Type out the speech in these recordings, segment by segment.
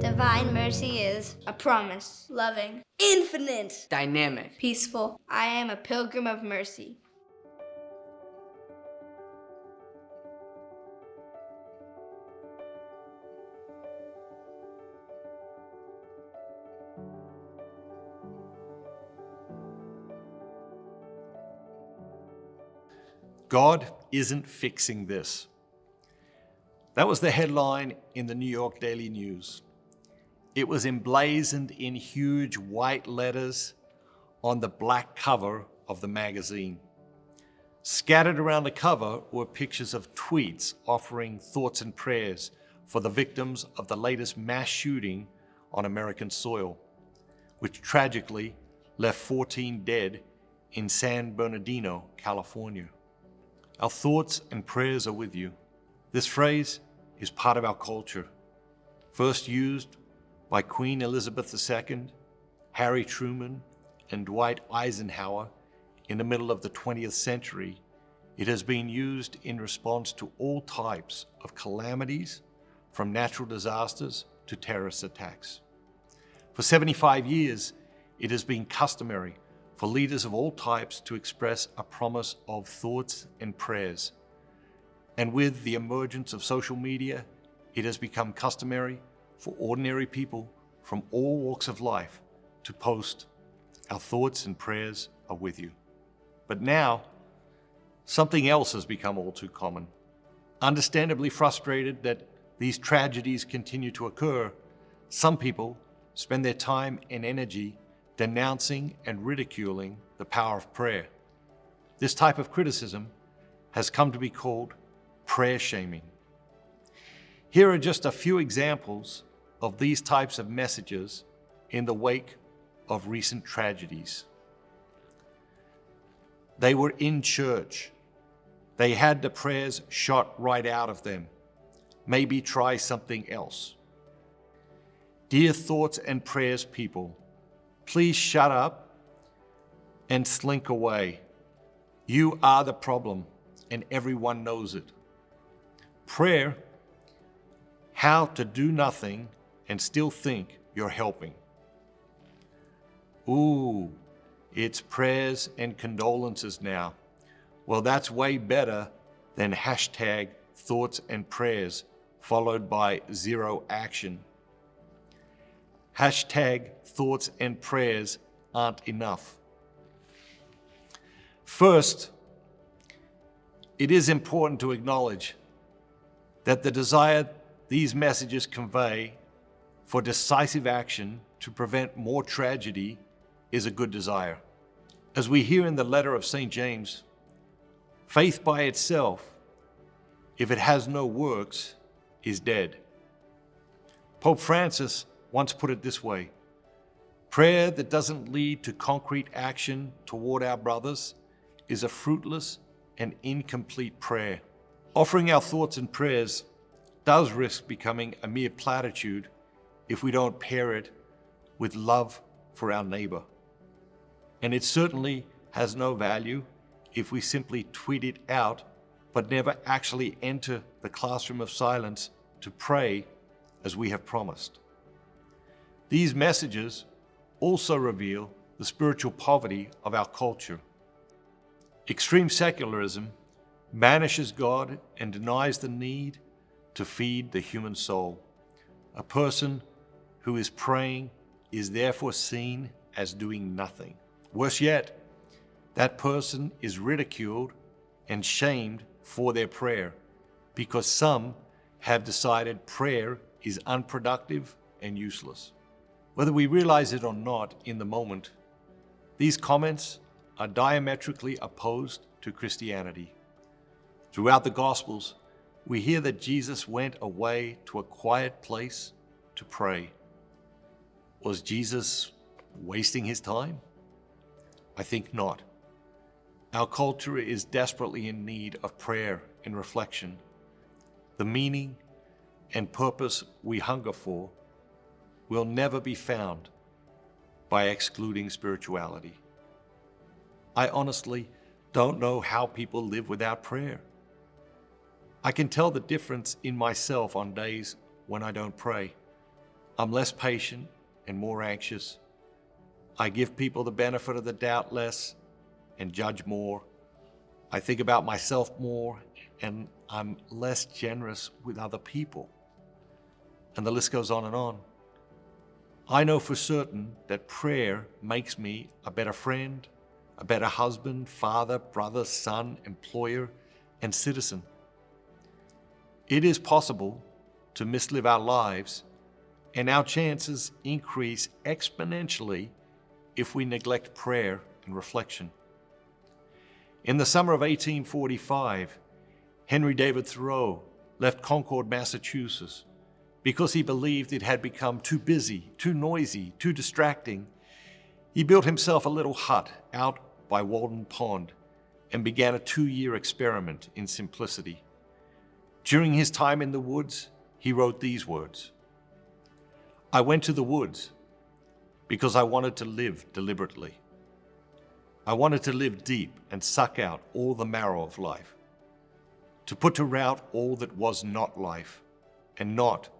Divine mercy is a promise, loving, infinite, dynamic, peaceful. I am a pilgrim of mercy. God isn't fixing this. That was the headline in the New York Daily News. It was emblazoned in huge white letters on the black cover of the magazine. Scattered around the cover were pictures of tweets offering thoughts and prayers for the victims of the latest mass shooting on American soil, which tragically left 14 dead in San Bernardino, California. Our thoughts and prayers are with you. This phrase is part of our culture, first used by Queen Elizabeth II, Harry Truman, and Dwight Eisenhower in the middle of the 20th century. It has been used in response to all types of calamities, from natural disasters to terrorist attacks. For 75 years, it has been customary for leaders of all types to express a promise of thoughts and prayers. And with the emergence of social media, it has become customary for ordinary people from all walks of life to post, "Our thoughts and prayers are with you." But now, something else has become all too common. Understandably frustrated that these tragedies continue to occur, some people spend their time and energy denouncing and ridiculing the power of prayer. This type of criticism has come to be called prayer shaming. Here are just a few examples of these types of messages in the wake of recent tragedies. They were in church. They had the prayers shot right out of them. Maybe try something else. Dear thoughts and prayers people, please shut up and slink away. You are the problem, and everyone knows it. Prayer, how to do nothing and still think you're helping. Ooh, it's prayers and condolences now. Well, that's way better than hashtag thoughts and prayers followed by zero action. Hashtag thoughts and prayers aren't enough. First, it is important to acknowledge that the desire these messages convey for decisive action to prevent more tragedy is a good desire. As we hear in the letter of St. James, faith by itself, if it has no works, is dead. Pope Francis once put it this way: prayer that doesn't lead to concrete action toward our brothers is a fruitless and incomplete prayer. Offering our thoughts and prayers does risk becoming a mere platitude if we don't pair it with love for our neighbor. And it certainly has no value if we simply tweet it out but never actually enter the classroom of silence to pray as we have promised. These messages also reveal the spiritual poverty of our culture. Extreme secularism banishes God and denies the need to feed the human soul. A person who is praying is therefore seen as doing nothing. Worse yet, that person is ridiculed and shamed for their prayer because some have decided prayer is unproductive and useless. Whether we realize it or not in the moment, these comments are diametrically opposed to Christianity. Throughout the Gospels, we hear that Jesus went away to a quiet place to pray. Was Jesus wasting his time? I think not. Our culture is desperately in need of prayer and reflection. The meaning and purpose we hunger for will never be found by excluding spirituality. I honestly don't know how people live without prayer. I can tell the difference in myself on days when I don't pray. I'm less patient and more anxious. I give people the benefit of the doubt less and judge more. I think about myself more and I'm less generous with other people. And the list goes on and on. I know for certain that prayer makes me a better friend, a better husband, father, brother, son, employer, and citizen. It is possible to mislive our lives, and our chances increase exponentially if we neglect prayer and reflection. In the summer of 1845, Henry David Thoreau left Concord, Massachusetts, because he believed it had become too busy, too noisy, too distracting. He built himself a little hut out by Walden Pond and began a 2-year experiment in simplicity. During his time in the woods, he wrote these words: "I went to the woods because I wanted to live deliberately. I wanted to live deep and suck out all the marrow of life, to put to rout all that was not life, and not,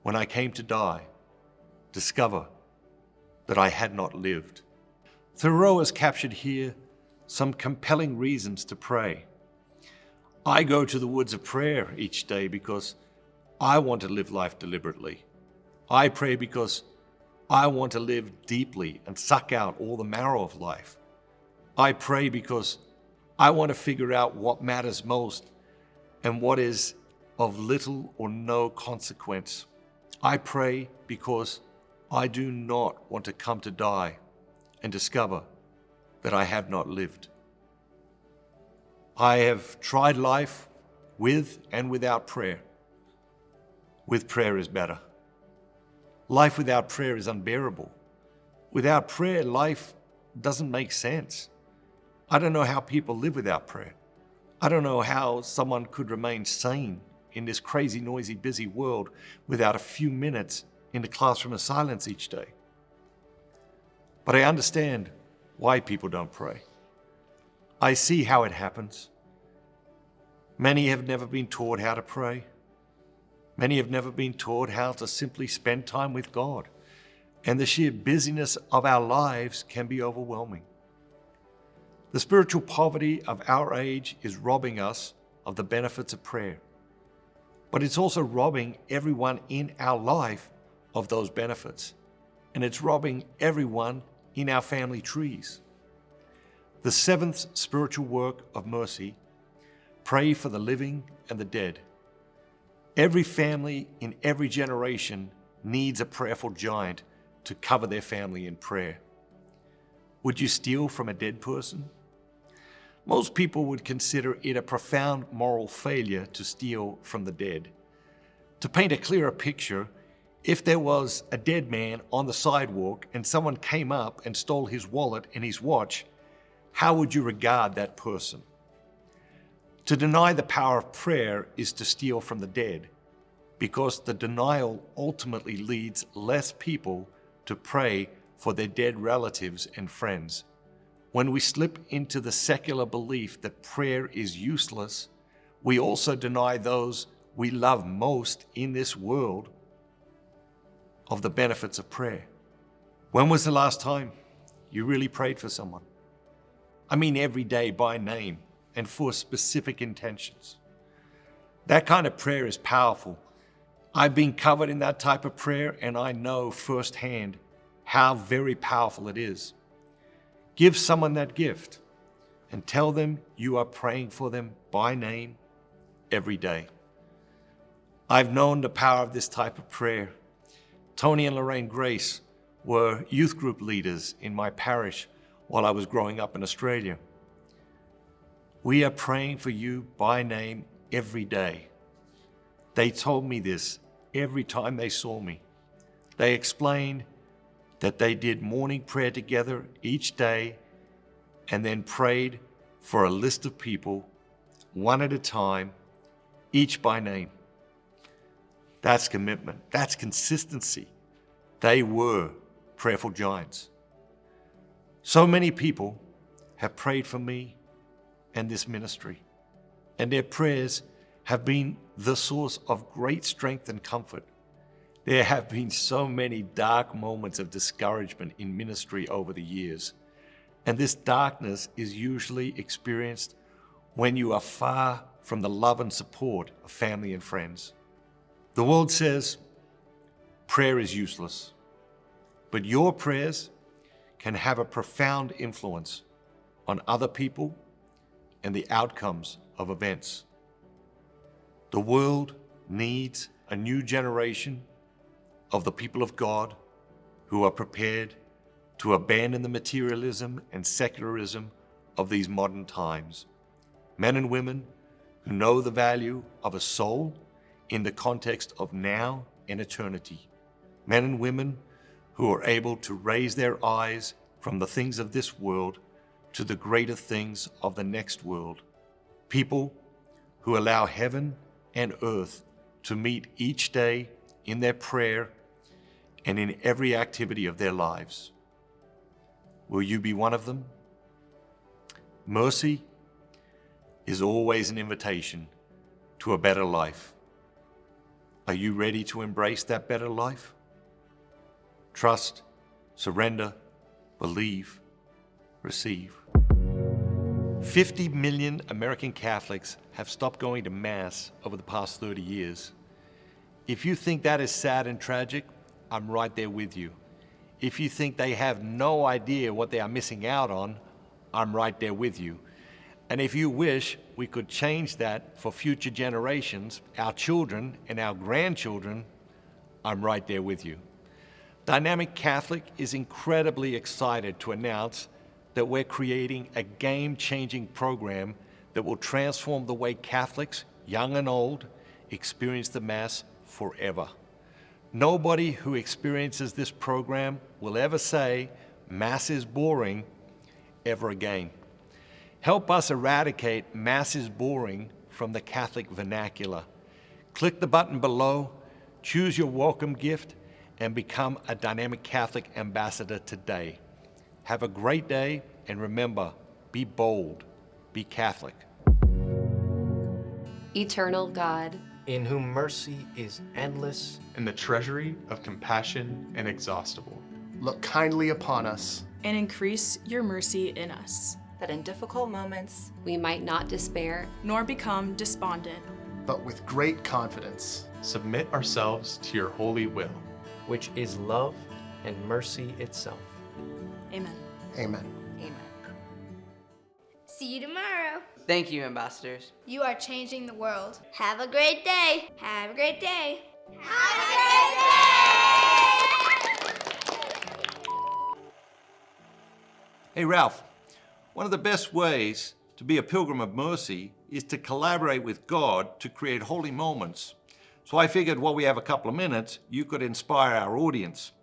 when I came to die, discover that I had not lived." Thoreau has captured here some compelling reasons to pray. I go to the woods of prayer each day because I want to live life deliberately. I pray because I want to live deeply and suck out all the marrow of life. I pray because I want to figure out what matters most and what is of little or no consequence. I pray because I do not want to come to die and discover that I have not lived. I have tried life with and without prayer. With prayer is better. Life without prayer is unbearable. Without prayer, life doesn't make sense. I don't know how people live without prayer. I don't know how someone could remain sane in this crazy, noisy, busy world without a few minutes in the classroom of silence each day. But I understand why people don't pray. I see how it happens. Many have never been taught how to pray. Many have never been taught how to simply spend time with God. And the sheer busyness of our lives can be overwhelming. The spiritual poverty of our age is robbing us of the benefits of prayer. But it's also robbing everyone in our life of those benefits. And it's robbing everyone in our family trees. The seventh spiritual work of mercy: pray for the living and the dead. Every family in every generation needs a prayerful giant to cover their family in prayer. Would you steal from a dead person? Most people would consider it a profound moral failure to steal from the dead. To paint a clearer picture, if there was a dead man on the sidewalk and someone came up and stole his wallet and his watch, how would you regard that person? To deny the power of prayer is to steal from the dead, because the denial ultimately leads less people to pray for their dead relatives and friends. When we slip into the secular belief that prayer is useless, we also deny those we love most in this world of the benefits of prayer. When was the last time you really prayed for someone? I mean every day by name and for specific intentions. That kind of prayer is powerful. I've been covered in that type of prayer and I know firsthand how very powerful it is. Give someone that gift and tell them you are praying for them by name every day. I've known the power of this type of prayer. Tony and Lorraine Grace were youth group leaders in my parish while I was growing up in Australia. We are praying for you by name every day. They told me this every time they saw me. They explained that they did morning prayer together each day and then prayed for a list of people, one at a time, each by name. That's commitment. That's consistency. They were prayerful giants. So many people have prayed for me and this ministry, and their prayers have been the source of great strength and comfort. There have been so many dark moments of discouragement in ministry over the years, and this darkness is usually experienced when you are far from the love and support of family and friends. The world says prayer is useless, but your prayers can have a profound influence on other people and the outcomes of events. The world needs a new generation of the people of God who are prepared to abandon the materialism and secularism of these modern times. Men and women who know the value of a soul in the context of now and eternity. Men and women who are able to raise their eyes from the things of this world to the greater things of the next world. People who allow heaven and earth to meet each day in their prayer and in every activity of their lives. Will you be one of them? Mercy is always an invitation to a better life. Are you ready to embrace that better life? Trust, surrender, believe, receive. 50 million American Catholics have stopped going to Mass over the past 30 years. If you think that is sad and tragic, I'm right there with you. If you think they have no idea what they are missing out on, I'm right there with you. And if you wish we could change that for future generations, our children and our grandchildren, I'm right there with you. Dynamic Catholic is incredibly excited to announce that we're creating a game-changing program that will transform the way Catholics, young and old, experience the Mass forever. Nobody who experiences this program will ever say Mass is boring ever again. Help us eradicate Mass is boring from the Catholic vernacular. Click the button below, choose your welcome gift, and become a Dynamic Catholic ambassador today. Have a great day, and remember, be bold, be Catholic. Eternal God, in whom mercy is endless, and the treasury of compassion inexhaustible. Look kindly upon us, and increase your mercy in us, that in difficult moments we might not despair, nor become despondent, but with great confidence submit ourselves to your holy will, which is love and mercy itself. Amen. Amen. amen. See you tomorrow. Thank you, ambassadors. You are changing the world. Have a great day. Have a great day. Have a great day. Hey, Ralph, one of the best ways to be a pilgrim of mercy is to collaborate with God to create holy moments. So I figured while we have a couple of minutes, you could inspire our audience.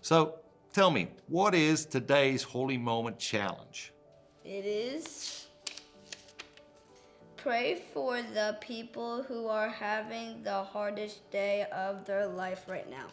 So tell me, what is today's Holy Moment Challenge? It is pray for the people who are having the hardest day of their life right now.